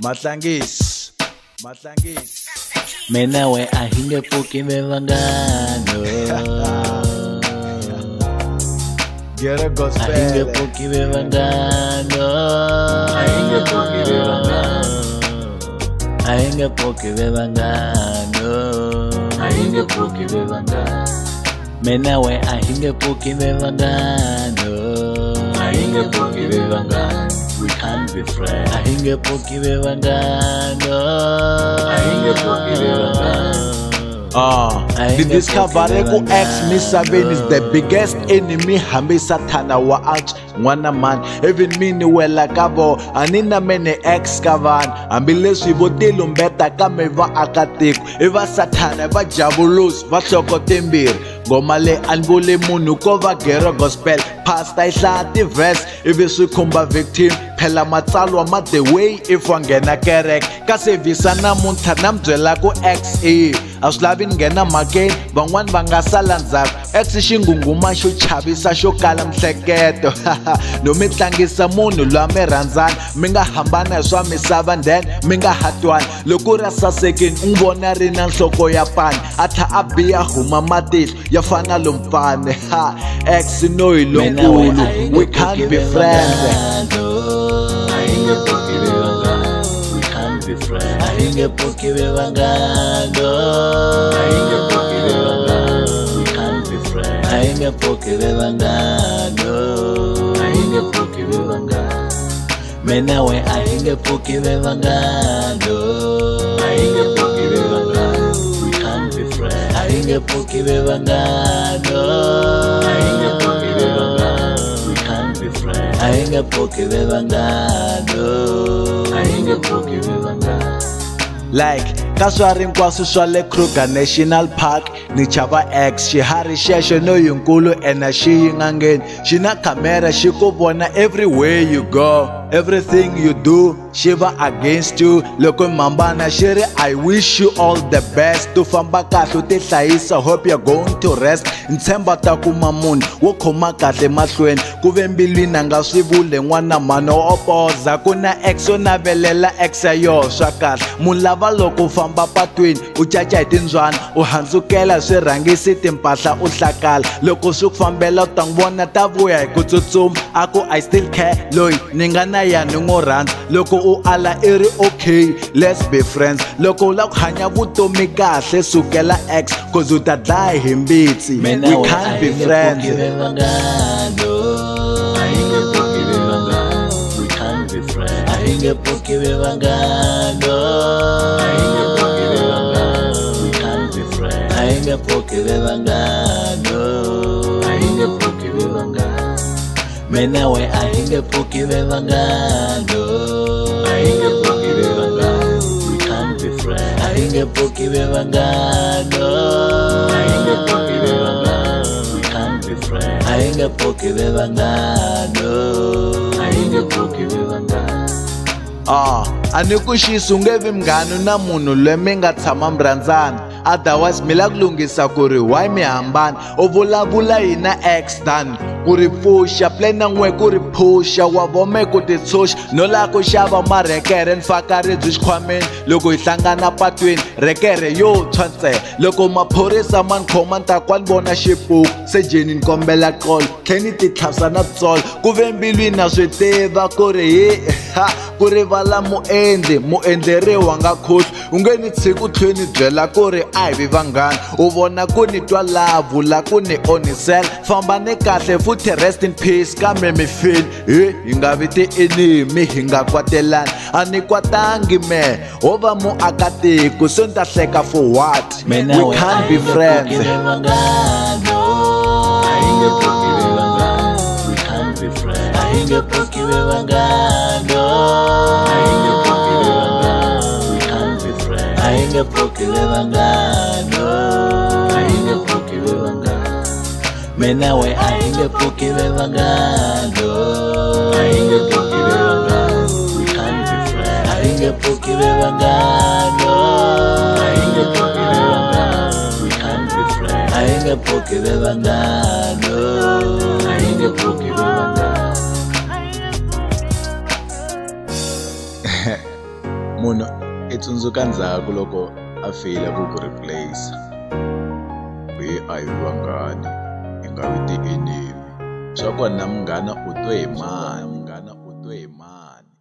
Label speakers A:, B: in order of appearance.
A: Matlangis.
B: Mena we ahinge poki bevangano.
A: Get a gospel.
B: Ahinge poki bevangano. Ahinge poki bevangano. Ahinge poki bevangano. Ahinge poki bevangano. Mena we ahinge poki bevangano. Ahinge poki bevangano. We can't be friends. Ahinge poki bevangano. Ahinge poki bevangano.
A: The discovery ku ex misaveni is the biggest enemy hambi satana wa arch mwana man even mini wela kavo anina mene ex kavan ambileswi botelo mbeta kameva akatiko eva satana va jabulos va sokotembiri ngoma le anbule munhu ko va gera gospel pastor isla ti verse ivi swi khumba victim phela matsalwa ma the way if wangena kerek ka service namuntlha na mbyela ku ex a swi lavi nghena makeni van'wani va nga sala ndzhaku ex xingunguma xo chavisa xo kala mihleketo no mi tlangisa munhu loyi mi rhandzana mi nga hambana hi swa misava then mi nga hatwani loko ri sasekeni u n'wi vona ri na nhloko ya pani a tlha a biya huma matihlo ya fana lompfane ex Noyi lonkulu we can't be friends.
B: Ahinge poki bevangano. Ahinge poki bevangano. We can't be friends. Ahinge poki bevangano. Ahinge poki bevangano. Mena we ahinge poki bevangano. Ahinge poki bevangano. We can't be friends. Ahinge poki bevangano. Ahinge poki bevangano. We can't be friends. Ahinge poki bevangano. Ahinge poki bevangano.
A: Like kaswari nkwaswo swa le Kruger National Park ni chava ex xiharhi xexo Noyi Nkulu ena xi yingangeni xi na camera xi ku vona everywhere you go everything you do xi va against you loko mhambana xi ri I wish you all the best to famba kahle u ti hlayisa hope you're going to rest ntshemba ta kuma munhu wo khoma kahle mahlweni ku ve mbilwini a nga swi vule n'wana mhano o opoza ku na ex o navelela ex ya yoho swa kahle munhu lava loko u famba patwini u caca hi timbyana u handzukela swirhangisi timpahla u hlakala loko swi ku fambela u ta n'wi vona ta vuya hi ku tsutsuma a ku I still care loyi ni nga na ya ni n'wi rhandza loko u ala i ri okay let's be friends loko u lava ku hanya vutomi kahle sukela ex cause u ta dlaya hi mbitsi we can't be friends.
B: Ahinge poki bevangano. Ahinge poki bevangano. We can't be friends. Ahinge poki bevangano. Ahinge poki bevangano. Mena we ahinge poki bevangano. Ahinge poki bevangano. We can't be friends. Ahinge poki bevangano. Ahinge poki bevangano. We can't be friends. Ahinge poki bevangano. Ahinge poki bevangano.
A: Ani ku xisungevi mngano na munhu loyi mi nga tshama mi rhandzana otherwise mi la ku lunghisa ku ri why mi hambana u vulavula hina ex dan ku ri pfuxa plan na n'we ku ri phusha wa vome ku ti tshunxa no lava ku xava marekere ni faka ribyi xikhwameni loko hi hlangana patwini rekere yo tshwa ntsena loko maphorisa ma ni khoma ni ta kwa ni vona xipuku se jeni ni kombela qolo tlhe ni ti tlhavisa na tsolo ku ve mbilwini na swi tiva ku ri hi ku rivala muendleriwa nga khohlwi u nge ni tshiki u tlhela ni byela ku ri a hi vi vanghana u vona ku ni twa lavula ku ni onisela famba ni kahle futhi rest in peace kambe mi fini hi nga vi ti-enemy hi nga kwatelani a ni kwatangi me ho va muakatiko se ni ta hleka for what we can't be friends.
B: Ahinge poki bevangano. We can't be friends. Ahinge poki bevangano. Ahinge poki bevangano. We can't be friends. Ahinge poki bevangano. Ahinge poki bevangano. Mena we ahinge poki bevangano. Ahinge poki bevangano. We can't be friends. Ahinge poki bevangano. Ahinge poki bevangano. We can't be friends. Ahinge poki bevangano. Ahinge poki bevangano.
A: munhu I tsundzuka ndzhaku loko a feyila ku ku replace. Hi a hi vanghani hi nga vi ti-enemy. Swa kona munghana u twe hi mani, munghana u twe hi mani.